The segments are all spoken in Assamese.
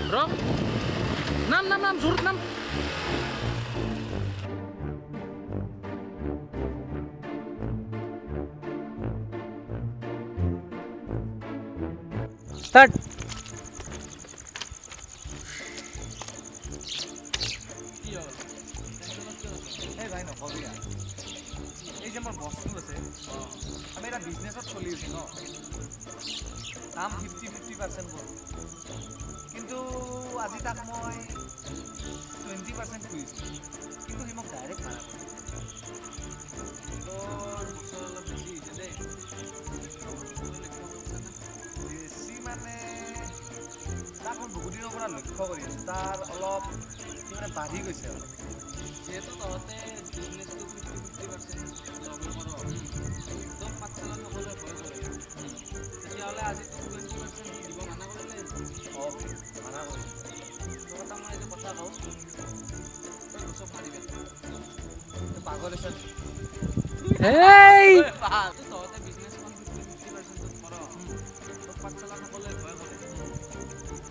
Bro. Nam, surut nam. Start. এই যে মোৰ বস্তু আছে আমি এটা বিজনেছত চলি আছো ন দাম 50% কৰোঁ কিন্তু আজি তাক মই 20% কৰিছোঁ কিন্তু সি মোক ডাইৰেক্ট মানা কৰিছে তোৰ বছৰ অলপ বেছি হৈছে দেই বেছি মানে তাক মই বহুত দিনৰ পৰা লক্ষ্য কৰি আছোঁ তাৰ অলপ মানে বাঢ়ি গৈছে অলপ যিহেতু তহঁতে বিজনেছটো 50% লগ কৰ তোক পাঠশালা নগ'লে ভয় কৰে তেতিয়াহ'লে আজি তোক 20% দিব মানা কৰিলে মানা কৰিলে তোক এটা মই এইটো কথা কওঁ তই বছৰ মাৰিবি তই পাগল আছে তহঁতে বিজনেছখন 50% কৰ তোক পাঠশালা নগ'লে ভয় কৰে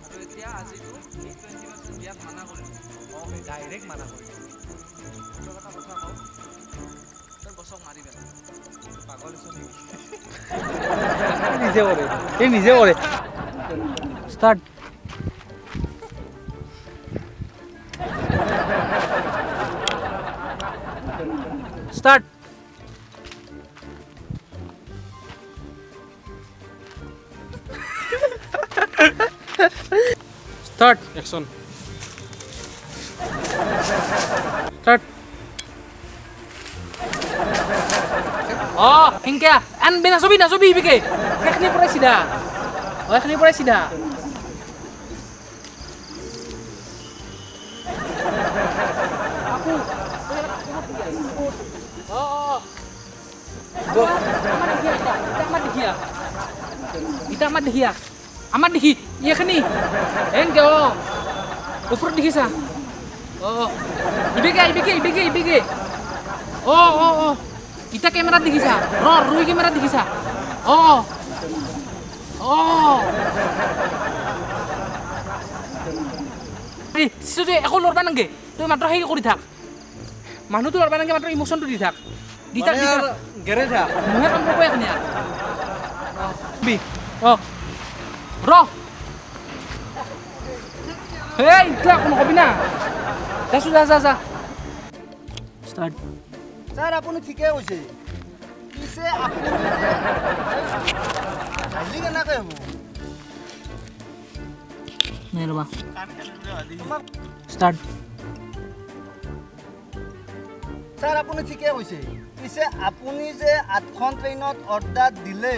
আৰু এতিয়া আজি তোক 20% দিয়াত মানা কৰিলে ডাইৰেক্ট মানা কৰিলে তোক এটা কথা কওঁ তই বছক মাৰি পেলা পাগল আছে নেকি নিজে কৰে Start. Start. Start. Action. Start. Oh, hingga. An binasobi bike. Ekni pura sida. Oh, ekni pura sida. Aku. Oh. Kita amat dia. Amat dihi. Iya kan nih? Enggak. Oh. Upur dihi sa. Oh. Ibige. Oh. Kita kamera dihi sa. Rui kamera dihi sa. Oh. Sujit, aku lor banang ge. Tuh matro hei kuri thak. Manu tuh lor banang ge matro emotion tuh di thak. Di thak. গেৰে থাক Muher kan proyek nih ya. Bi. Oh. Bro. Hey, itu aku mau kopi na. Sudah. Start. Sir আপুনি ঠিকে কৈছে পিছে আপুনি খালি কেনেকৈ হ'ব Nih coba. Start. স্যার আপুনি ঠিকে কৈছে পিছে আপুনি যে 8খন ট্ৰেইনত অৰ্ডাৰ দিলে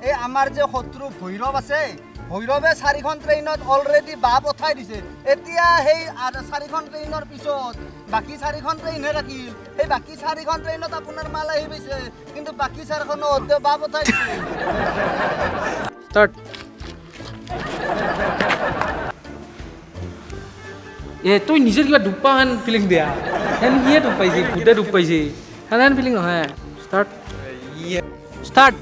এই আমাৰ যে শত্ৰু ভৈৰৱ আছে ভৈৰৱে 4খন ট্ৰেইনত অলৰেডি বা পঠাই দিছে এতিয়া সেই 4খন ট্ৰেইনৰ পিছত বাকি 4খন ট্ৰেইনহে থাকিল সেই বাকি 4খন ট্ৰেইনত আপোনাৰ মাল আহি গৈছে কিন্তু বাকি 4খনত বা পঠাই দিছে Start. তুই নিজের কিবা ডুব পাওয়ান ফিলিং দিয়া হেন ইয়ে ডুব পাইছি ভূতে ডুব পাইছি হেন ফিলিং নহয় Start.